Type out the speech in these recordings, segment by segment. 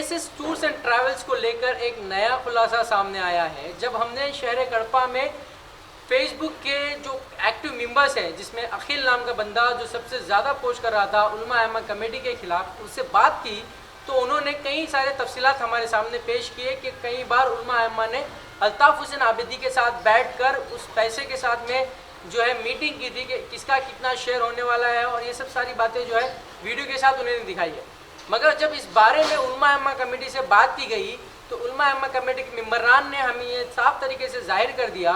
KSS tours and travels को लेकर एक नया खुलासा सामने आया है। जब हमने शहर कड़पा में फेसबुक के जो एक्टिव मेंबर्स हैं, जिसमें अखिल नाम का बंदा जो सबसे ज़्यादा पोस्ट कर रहा था उलमा अहमा कमेटी के खिलाफ, उससे बात की तो उन्होंने कई सारे तफसीलात हमारे सामने पेश किए कि कई बार उलमा अहमा ने अल्ताफ़ हुसैन आबिदी के साथ बैठकर उस पैसे के साथ में जो है मीटिंग की थी कि किसका कितना शेयर होने वाला है, और ये सब सारी बातें जो है वीडियो के साथ उन्होंने दिखाई है। मगर जब इस बारे में उलमा अहमा कमेटी से बात की गई तो उलमा अहमा कमेटी के मेंबरान ने हमें ये साफ तरीके से जाहिर कर दिया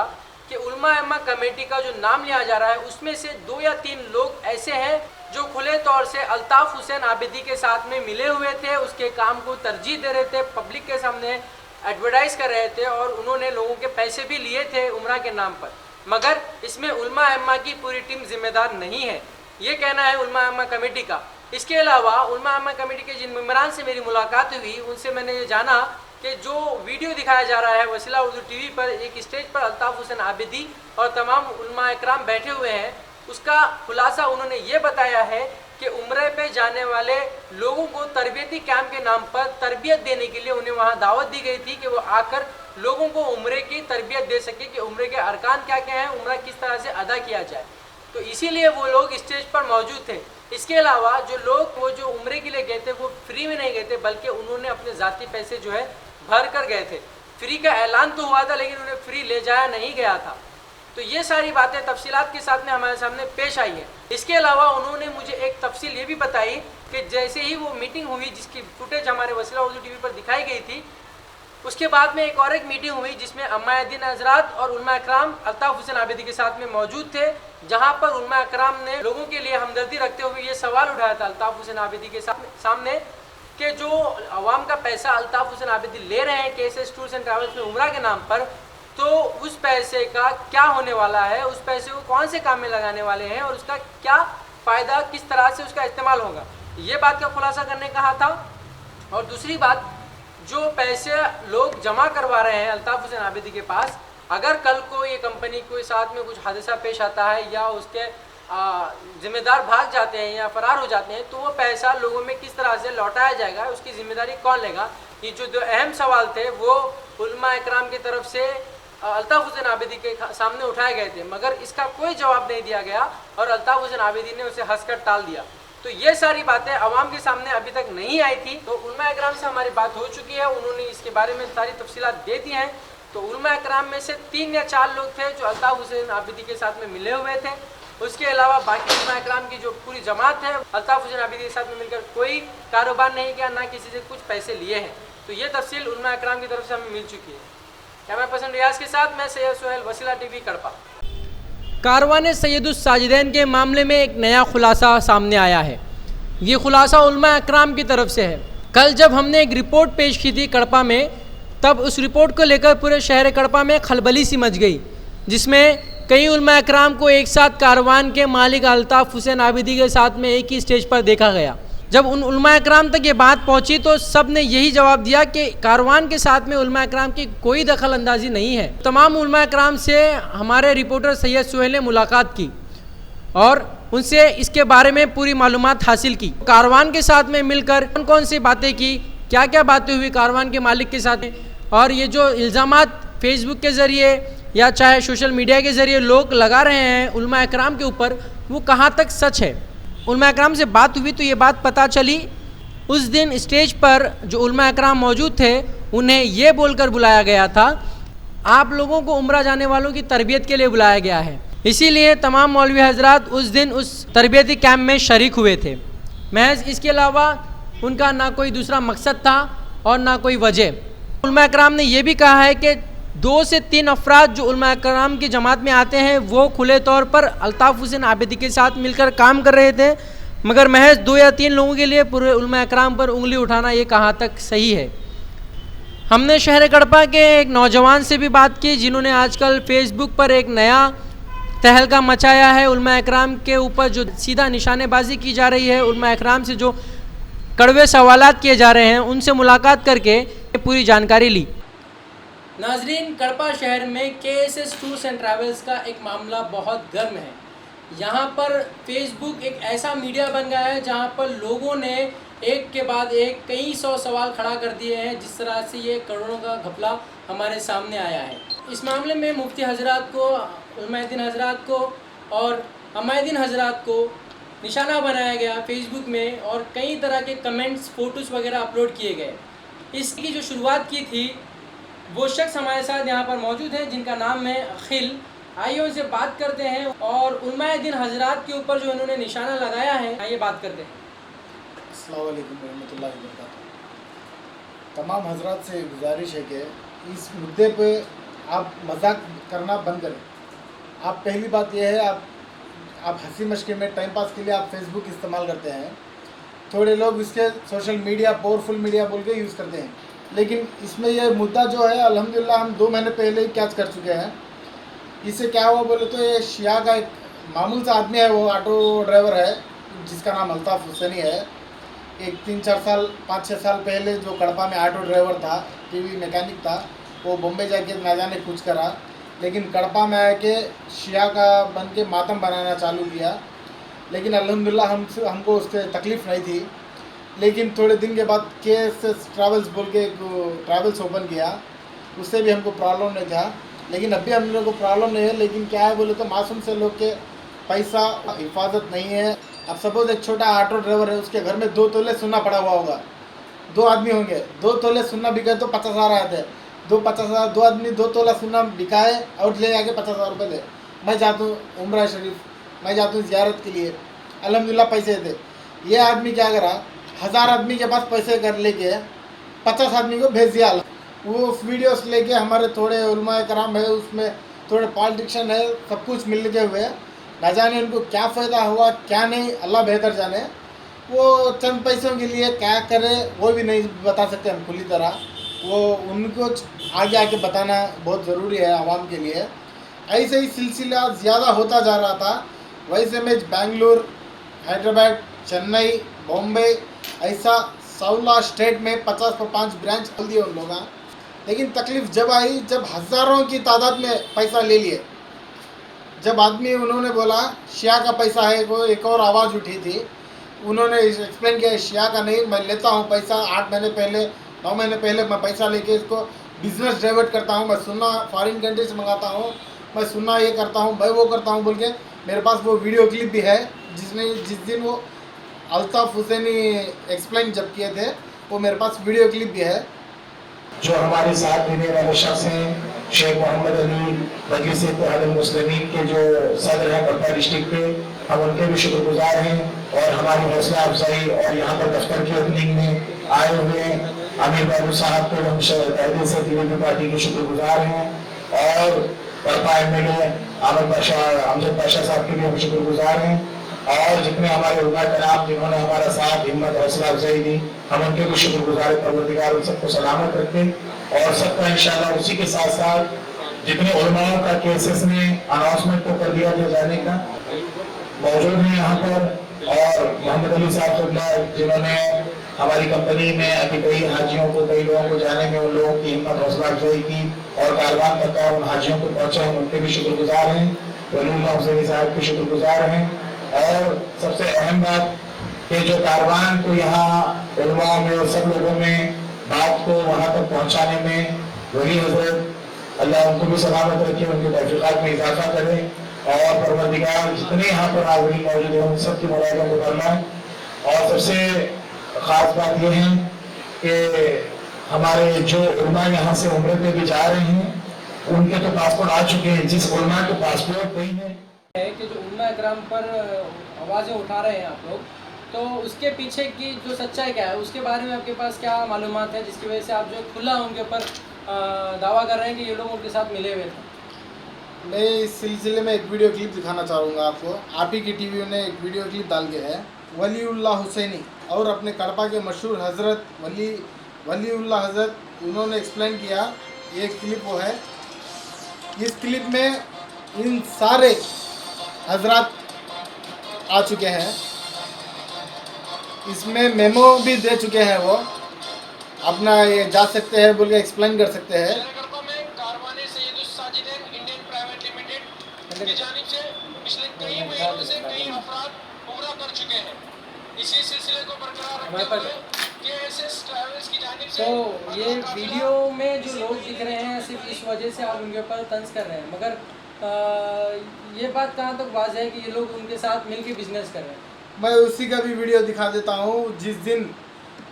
कि उलमा अहमा कमेटी का जो नाम लिया जा रहा है उसमें से 2 या 3 लोग ऐसे हैं जो खुले तौर से अल्ताफ़ हुसैन आबिदी के साथ में मिले हुए थे, उसके काम को तरजीह दे रहे थे, पब्लिक के सामने एडवर्टाइज कर रहे थे और उन्होंने लोगों के पैसे भी लिए थे उम्रा के नाम पर। मगर इसमें उलमा अहमा की पूरी टीम जिम्मेदार नहीं है, ये कहना है उलमा अहमा कमेटी का। इसके अलावा उलमा अहमा कमेटी के जिन मेंबरान से मेरी मुलाकात हुई उनसे मैंने ये जाना कि जो वीडियो दिखाया जा रहा है वसीला उर्दू टीवी पर, एक स्टेज पर अल्ताफ़ हुसैन आबिदी और तमाम उलमा इकराम बैठे हुए हैं, उसका खुलासा उन्होंने ये बताया है कि उम्रे पे जाने वाले लोगों को तरबियती कैंप के नाम पर तरबियत देने के लिए उन्हें वहाँ दावत दी गई थी कि वो आकर लोगों को उम्रे की तरबियत दे सके कि उम्रे के अरकान क्या क्या हैं, उम्रा किस तरह से अदा किया जाए। तो इसीलिए वो लोग स्टेज पर मौजूद थे। इसके अलावा जो लोग वो जो उम्रे के लिए गए थे वो फ्री में नहीं गए थे, बल्कि उन्होंने अपने ज़ाती पैसे जो है भर कर गए थे। फ्री का ऐलान तो हुआ था लेकिन उन्हें फ्री ले जाया नहीं गया था। तो ये सारी बातें तफसीलात के साथ में हमारे सामने पेश आई है। इसके अलावा उन्होंने मुझे एक तफसील ये भी बताई कि जैसे ही वो मीटिंग हुई जिसकी फुटेज हमारे वसीला उर्दू टीवी पर दिखाई गई थी, उसके बाद में एक और एक मीटिंग हुई जिसमें अम्मायद्दीन हज़रात और उलमा इकराम अल्ताफ़ हुसैन आबिदी के साथ में मौजूद थे, जहाँ पर उलमा इकराम ने लोगों के लिए हमदर्दी रखते हुए ये सवाल उठाया था अल्ताफ़ हुसैन आबिदी के सामने कि जो अवाम का पैसा अल्ताफ़ हुसैन आबिदी ले रहे हैं केएसएस टूर्स एंड ट्रैवल्स में उम्रा के नाम पर, तो उस पैसे का क्या होने वाला है, उस पैसे को कौन से काम में लगाने वाले हैं और उसका क्या फ़ायदा, किस तरह से उसका इस्तेमाल होगा, ये बात का खुलासा करने कहा था। और दूसरी बात, जो पैसे लोग जमा करवा रहे हैं अल्ताफ़ हुसैन आबिदी के पास, अगर कल को ये कंपनी के साथ में कुछ हादसा पेश आता है या उसके ज़िम्मेदार भाग जाते हैं या फ़रार हो जाते हैं, तो वो पैसा लोगों में किस तरह से लौटाया जाएगा, उसकी ज़िम्मेदारी कौन लेगा। ये जो 2 अहम सवाल थे वो उलमा इकराम की तरफ से अल्ताफ़ हुसैन आबिदी के सामने उठाए गए थे, मगर इसका कोई जवाब नहीं दिया गया और अल्ताफ़ हुसैन आबिदी ने उसे हंसकर टाल दिया। तो ये सारी बातें अवाम के सामने अभी तक नहीं आई थी। तो उलमा इकराम से हमारी बात हो चुकी है, उन्होंने इसके बारे में सारी तफसीलात दे दी हैं। तो उलमा इकराम में से 3 या 4 लोग थे जो अल्ताफ़ हुसैन आबिदी के साथ में मिले हुए थे। उसके अलावा बाकी उलमा इकराम की जो पूरी जमात है अल्ताफ़ हुसैन आबिदी के साथ में मिलकर कोई कारोबार नहीं किया, ना किसी से कुछ पैसे लिए हैं। तो ये तफसील उलमा इकराम की तरफ से हमें मिल चुकी है। कैमरा पर्सन रियाज के साथ मैं सैयद सुहेल, वसीला टीवी कड़पा। कारवान सैयदुस साजिदैन के मामले में एक नया खुलासा सामने आया है। ये खुलासा उलमा इकराम की तरफ से है। कल जब हमने एक रिपोर्ट पेश की थी कड़पा में, तब उस रिपोर्ट को लेकर पूरे शहर कड़पा में खलबली सी मच गई, जिसमें कई उलमा इकराम को एक साथ कारवान के मालिक अल्ताफ़ हुसैन आबिदी के साथ में एक ही स्टेज पर देखा गया। जब उन उलमा इकराम तक ये बात पहुंची तो सब ने यही जवाब दिया कि कारवान के साथ में उलमा इकराम की कोई दखल अंदाजी नहीं है। तमाम उलमा इकराम से हमारे रिपोर्टर सैयद सुहेल ने मुलाकात की और उनसे इसके बारे में पूरी मालूमात हासिल की। कारवान के साथ में मिलकर कौन कौन सी बातें की, क्या क्या बातें हुई कारवान के मालिक के साथ में, और ये जो इल्ज़ामात फेसबुक के ज़रिए या चाहे सोशल मीडिया के ज़रिए लोग लगा रहे हैं उलमा इकराम के ऊपर, वो कहाँ तक सच है। उलमा इकराम से बात हुई तो ये बात पता चली, उस दिन स्टेज पर जो उलमा इकराम मौजूद थे उन्हें ये बोलकर बुलाया गया था, आप लोगों को उम्रा जाने वालों की तरबियत के लिए बुलाया गया है, इसीलिए तमाम मौलवी हजरात उस दिन उस तरबियती कैंप में शरीक हुए थे। महज इसके अलावा उनका ना कोई दूसरा मकसद था और ना कोई वजह। उलमा इकराम ने यह भी कहा है कि 2 से 3 अफराद जो उलमा इकराम की जमात में आते हैं वो खुले तौर पर अल्ताफ़ हुसैन आबिदी के साथ मिलकर काम कर रहे थे, मगर महज 2 या 3 लोगों के लिए पूरे उलमा इकराम पर उंगली उठाना ये कहाँ तक सही है। हमने शहर कड़पा के एक नौजवान से भी बात की जिन्होंने आजकल फेसबुक पर एक नया तहलका मचाया है उलमा इकराम के ऊपर, जो सीधा निशानेबाजी की जा रही है, उलमा इकराम से जो कड़वे सवालात किए जा रहे हैं, उनसे मुलाकात करके पूरी जानकारी ली। नाजरीन, कड़पा शहर में केएसएस टूर्स एंड ट्रैवल्स का एक मामला बहुत गर्म है। यहाँ पर फेसबुक एक ऐसा मीडिया बन गया है जहाँ पर लोगों ने एक के बाद एक कई सौ सवाल खड़ा कर दिए हैं, जिस तरह से ये करोड़ों का घपला हमारे सामने आया है। इस मामले में मुफ्ती हजरात को, उलमाए-ए-दीन हजरात को और हमाए-दीन हजरात को निशाना बनाया गया फेसबुक में, और कई तरह के कमेंट्स, फ़ोटोज़ वगैरह अपलोड किए गए। इसकी जो शुरुआत की थी वो शख्स हमारे साथ यहाँ पर मौजूद हैं जिनका नाम है अखिल। आइए उनसे बात करते हैं और उलमाए-ए-दीन हजरात के ऊपर जो इन्होंने निशाना लगाया है, आइए बात करते हैं। अस्सलाम वालेकुम रहमतुल्लाहि व बरकातहू। तमाम हजरात से गुजारिश है कि इस मुद्दे पे आप मजाक करना बंद करें। आप पहली बात यह है, आप हंसी मश्की में टाइम पास के लिए आप फेसबुक इस्तेमाल करते हैं। थोड़े लोग इसके सोशल मीडिया, पावरफुल मीडिया बोल के यूज़ करते हैं, लेकिन इसमें यह मुद्दा जो है अल्हम्दुलिल्लाह हम 2 महीने पहले ही कैच कर चुके हैं। इससे क्या हुआ बोले तो ये शिया का एक मामूल सा आदमी है, वो ऑटो ड्राइवर है जिसका नाम अल्ताफ़ हुसैनी है। एक 3-4 साल, 5-6 साल पहले जो कड़पा में ऑटो ड्राइवर था, टीवी मैकेनिक था, वो बॉम्बे जाके ना जाने कुछ करा, लेकिन कड़पा में आके शिया का बन के मातम बनाना चालू किया। लेकिन अल्हम्दुलिल्लाह हमको उससे तकलीफ़ नहीं थी। लेकिन थोड़े दिन के बाद KSS ट्रैवल्स बोल के एक ट्रैवल्स ओपन किया, उससे भी हमको प्रॉब्लम नहीं था। लेकिन अभी हम लोग को प्रॉब्लम नहीं है, लेकिन क्या है बोले तो मासूम से लोग के पैसा हिफाजत नहीं है। अब सपोज एक छोटा ऑटो ड्राइवर है, उसके घर में 2 तोले सोना पड़ा हुआ होगा, 2 आदमी होंगे, 2 तोले सोना बिका तो 50,000 आए थे। 2 आदमी 2 तोला सोना बिकाए और ले आके 50,000 रुपये दे। मैं जाता हूँ उम्रा शरीफ, मैं जाता हूँ ज़ियारत के लिए, अल्हम्दुलिल्लाह पैसे थे। ये आदमी क्या करा, 1000 आदमी के पास पैसे कर लेके 50 आदमी को भेज दिया। वो वीडियोस लेके हमारे थोड़े उलमाए कराम है, उसमें थोड़े पॉलिटिशियन है, सब कुछ मिल के हुए, ना जाने उनको क्या फ़ायदा हुआ क्या नहीं, अल्लाह बेहतर जाने। वो चंद पैसों के लिए क्या करे वो भी नहीं बता सकते हम खुली तरह, वो उनको आगे आके बताना बहुत ज़रूरी है आवाम के लिए। ऐसे ही सिलसिला ज़्यादा होता जा रहा था। वैसे में बेंगलुरु, हैदराबाद, चेन्नई, बॉम्बे, ऐसा 16 स्टेट में 50 पर 5 ब्रांच खोल दिए उन लोगों। लेकिन तकलीफ़ जब आई जब हज़ारों की तादाद में पैसा ले लिए। जब आदमी उन्होंने बोला शिया का पैसा है, वो एक और आवाज़ उठी थी, उन्होंने एक्सप्लेन किया शिया का नहीं, मैं लेता हूँ पैसा 8 महीने पहले, 9 महीने पहले मैं पैसा लेके इसको बिज़नेस डाइवर्ट करता हूँ, मैं सुनना फॉरेन कंट्री से मंगाता हूँ, मैं सुनना ये करता हूँ, मैं वो करता हूँ बोल के। मेरे पास वो वीडियो क्लिप भी है जिस दिन वो अल्ताफ़ हुसैनी एक्सप्लेन जब किए थे, वो मेरे पास वीडियो क्लिप भी है। जो हमारे साथ देने वाले शख्स हैं शेख मोहम्मद अली मजलिस इत्तेहादुल मुस्लिमीन के जो सदर हैं कड़पा डिस्ट्रिक्ट के, हम उनके भी शुक्रगुजार हैं। और हमारी हौसला अफजाई और यहाँ पर दफ्तर की ओपनिंग में आए हुए आमिर बाबू साहब को हम तहे से पीडीपी पार्टी के शुक्रगुजार हैं। और कड़पा MLA अमजद पाशा साहब के भी हम शुक्रगुजार हैं। और जितने हमारे उलमा कराम जिन्होंने हमारा साथ, हिम्मत, हौसला अफजाई दी, हम उनके भी शुक्रगुजार हैं। परवरदिगार उन सबको सलामत रखे और सबका इंशाल्लाह उसी के साथ साथ जितने उलमाओं का केसेस में अनाउंसमेंट को कर दिया जाने का मौजूद है यहाँ पर। और मोहम्मद अली साहब जिन्होंने हमारी कंपनी में अभी कई हाजियों को, कई लोगों को जाने में उन लोगों की हिम्मत, हौसला अफजाई की और कारवान तक उन हाजियों को पहुँचा, हम उनके भी शुक्रगुजार हैं। वलीउल्लाह हुसैनी साहब के शुक्रगुजार हैं। और सबसे अहम बात कि जो कारवान को यहाँ उलमा में और सब लोगों में बात को वहाँ तक पहुँचाने में वली हजरत अल्लाह उनको भी सलामत रखे, उनके तौफीक़ात में इजाफा करे और परवरदिगार जितने यहाँ पर हाज़रीन मौजूद हैं उन सब की मुरादों को फरमाए। और सबसे ख़ास बात यह है कि हमारे जो उलमा यहाँ से उम्रे पे भी जा रहे हैं उनके तो पासपोर्ट आ चुके हैं। जिस उलमा के पासपोर्ट नहीं है कि जो उलमा इकराम पर आवाज़ें उठा रहे हैं आप लोग, तो उसके पीछे की जो सच्चाई क्या है, उसके बारे में आपके पास क्या मालूमात है जिसकी वजह से आप जो खुला उनके ऊपर दावा कर रहे हैं कि ये लोग उनके साथ मिले हुए थे? मैं इस सिलसिले में एक वीडियो क्लिप दिखाना चाहूँगा आपको। आप ही की टीवी ने एक वीडियो क्लिप डाल के है, वलीउल्लाह हुसैनी और अपने कड़पा के मशहूर हज़रत वलीउल्लाह हज़रत, उन्होंने एक्सप्लेन किया। ये क्लिप वो है, इस क्लिप में इन सारे हजरात आ चुके हैं, इसमें मेमो भी दे चुके हैं, वो अपना ये जा सकते हैं बोल के एक्सप्लेन कर सकते हैं। की जानिब से पिछले कई महीनों से कई अफराद उम्रा कर चुके हैं। इसी सिलसिले को बरकरार रखते हुए KSS ट्रैवल्स की जानिब से तो ये वीडियो में जो लोग दिख रहे हैं सिर्फ इस वजह से आप उनके ऊपर तंज कर रहे हैं, मगर ये बात कहाँ तक वाज़ है कि ये लोग उनके साथ मिलके बिजनेस कर रहे हैं। मैं उसी का भी वीडियो दिखा देता हूँ। जिस दिन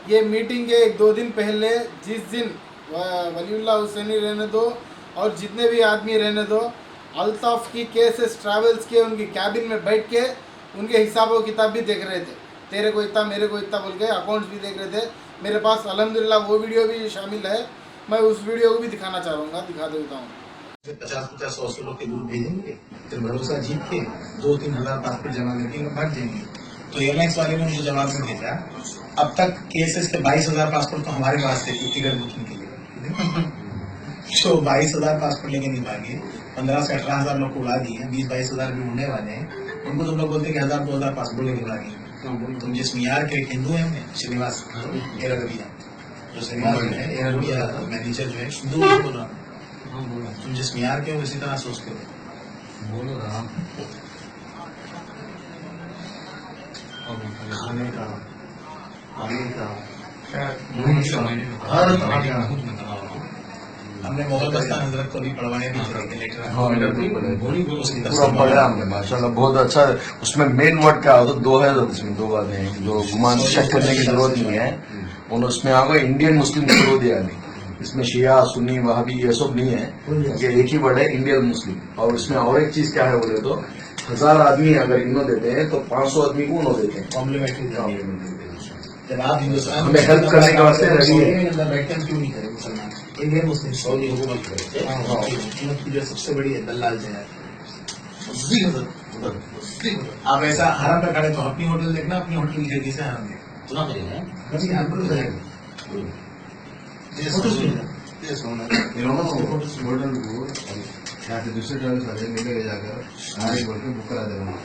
ये मीटिंग के 1-2 दिन पहले, जिस दिन वलीउल्लाह हुसैनी रहने दो और जितने भी आदमी रहने दो, अल्ताफ़ की KSS ट्रैवल्स के उनकी कैबिन में बैठ के उनके हिसाब व किताब भी देख रहे थे। तेरे को इतना, मेरे को इतना बोल के अकाउंट्स भी देख रहे थे। मेरे पास अल्हम्दुलिल्लाह वो वीडियो भी शामिल है। मैं उस वीडियो को भी दिखाना चाहूँगा, दिखा देता हूँ। 50-50 लोग के दूर भेजेंगे, फिर भरोसा जीत के 2-3 हज़ार पासपोर्ट जमा करके भाग जाएंगे। तो एयरलाइंस वाले ने मुझे जवाब में भेजा, अब तक KSS के 22,000 पासपोर्ट तो हमारे पास थे टिकट बुकिंग के लिए। तो 22,000 पासपोर्ट लेके नहीं भागे, 15 से 18,000 लोग को उड़ा दिए, 20-22,000 भी उड़ने वाले हैं। उनको तुम लोग बोलते कि 1,000-2,000 पासपोर्ट लेके भागे। तुम जिस मियार के हिंदू हैं श्रीनिवास एरबिया, जो श्रीनिवास है एरबिया मैनेजर जो है हिंदू बोल रहा हूँ, तुम जिस मियार के हो इसी तरह सोचते हो। बोलो रहा खाने का, पानी का, हर तरह का। हमने मोहम्मद हसन हजरत को भी पढ़वाया भी पूरा पढ़ा हमने माशाल्लाह, बहुत अच्छा है। उसमें मेन वर्ड क्या होता है, 2 है, इसमें 2 बातें हैं जो गुमान शक करने की जरूरत नहीं है। और उसमें आपको इंडियन मुस्लिम शुरू दिया नहीं, इसमें शिया सुन्नी वहाबी ये सब नहीं है, ये एक ही वर्ड है इंडियन मुस्लिम। और इसमें और एक चीज क्या है बोले तो 1000 आदमी अगर इन्हों देते हैं तो 500 आदमी को उन्हों देते हैं। कॉम्प्लीमेंट्री जब आप हिंदुस्तान हमें हेल्प करने के वास्ते रेडी है। बैठकर क्यों नहीं करें मुसलमान, इंडियन मुस्लिम सऊदी हुकूमत करे जो सबसे बड़ी है दलाल जो है। आप ऐसा हरम पे खड़े तो अपनी होटल देखना, अपनी होटल की खिड़की से हरम देखना, दूसरे ट्रैवल्स वाले मेले ले जाकर गाड़ी बोल के बुक करा दे रहा हूँ।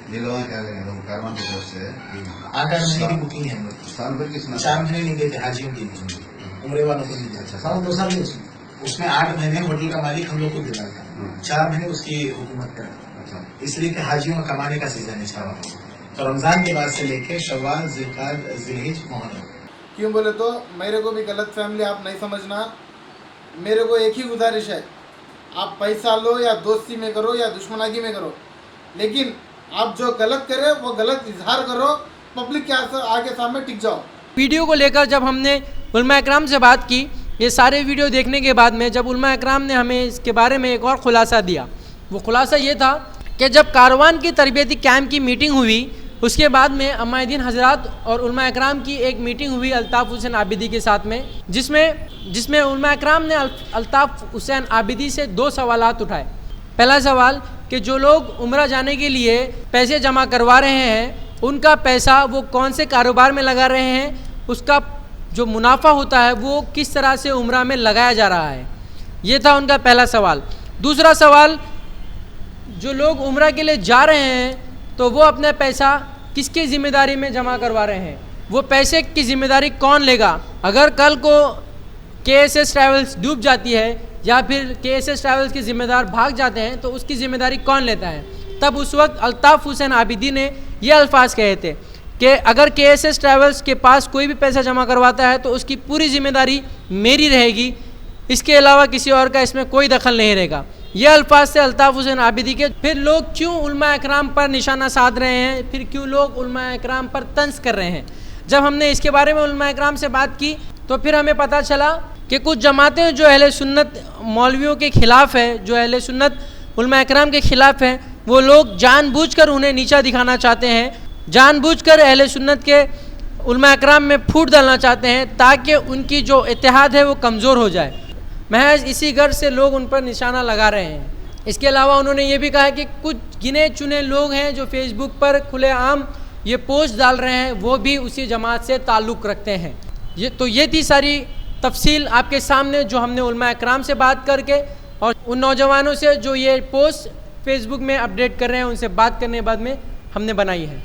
ये लोग क्या लेंगे, वो कारवां की तरफ से 8 महीने की बुकिंग है हम लोग। साल भर की 4 महीने नहीं देते हाजियों के लिए, उम्रे वालों को नहीं देते। साल 2 साल उसमें 8 महीने होटल का मालिक हम लोग को दिला था, 4 महीने उसकी हुकूमत का, इसलिए कि हाजियों का कमाने का सीजन है शाबाश। तो रमजान के बाद से लेके शव्वाल, जिलकाद, जिलहिज, मुहर्रम। क्यों बोले तो मेरे को भी गलत फैमिली आप नहीं समझना। मेरे को एक ही गुजारिश है, आप पैसा लो या दोस्ती में करो या दुश्मनागी में करो, लेकिन आप जो गलत करे वो गलत इजहार करो, पब्लिक के आगे सामने टिक जाओ। वीडियो को लेकर जब हमने उलमा इकराम से बात की, ये सारे वीडियो देखने के बाद में जब उलमा इकराम ने हमें इसके बारे में एक और ख़ुलासा दिया, वो ख़ुलासा ये था कि जब कारवान की तरबियती कैंप की मीटिंग हुई, उसके बाद में अम्मादीन हजरात और उलमा इकराम की एक मीटिंग हुई अल्ताफ़ हुसैन आबिदी के साथ में, जिसमें उलमा इकराम ने अल्ताफ़ हुसैन आबिदी से 2 सवालात उठाए। पहला सवाल कि जो लोग उम्रा जाने के लिए पैसे जमा करवा रहे हैं, उनका पैसा वो कौन से कारोबार में लगा रहे हैं, उसका जो मुनाफा होता है वो किस तरह से उम्रा में लगाया जा रहा है। ये था उनका पहला सवाल। दूसरा सवाल, जो लोग उम्रा के लिए जा रहे हैं तो वो अपना पैसा किसकी ज़िम्मेदारी में जमा करवा रहे हैं, वो पैसे की ज़िम्मेदारी कौन लेगा। अगर कल को KSS ट्रैवल्स डूब जाती है या फिर KSS ट्रैवल्स के ज़िम्मेदार भाग जाते हैं तो उसकी ज़िम्मेदारी कौन लेता है। तब उस वक्त अल्ताफ़ हुसैन आबिदी ने ये अल्फाज कहे थे कि अगर KSS ट्रैवल्स के पास कोई भी पैसा जमा करवाता है तो उसकी पूरी ज़िम्मेदारी मेरी रहेगी, इसके अलावा किसी और का इसमें कोई दखल नहीं रहेगा। ये अल्फाज से अल्ताफ़ हुसैन आबिदी के। फिर लोग क्यों उलमा इकराम पर निशाना साध रहे हैं, फिर क्यों लोग उलमा इकराम पर तंज कर रहे हैं। जब हमने इसके बारे में उलमा इकराम से बात की तो फिर हमें पता चला कि कुछ जमातें जो अहले सुन्नत मौलवियों के ख़िलाफ़ है, जो अहले सुन्नत उलमा इकराम के ख़िलाफ़ हैं, वो लोग जानबूझकर उन्हें नीचा दिखाना चाहते हैं, जानबूझकर अहले सुन्नत के उलमा इकराम में फूट डालना चाहते हैं ताकि उनकी जो इत्तेहाद है वो कमज़ोर हो जाए। महज इसी गर्ज से लोग उन पर निशाना लगा रहे हैं। इसके अलावा उन्होंने ये भी कहा है कि कुछ गिने चुने लोग हैं जो फेसबुक पर खुलेआम ये पोस्ट डाल रहे हैं, वो भी उसी जमात से ताल्लुक़ रखते हैं। ये थी सारी तफसील आपके सामने जो हमने उलमा इकराम से बात करके और उन नौजवानों से जो ये पोस्ट फेसबुक में अपडेट कर रहे हैं उनसे बात करने के बाद में हमने बनाई है।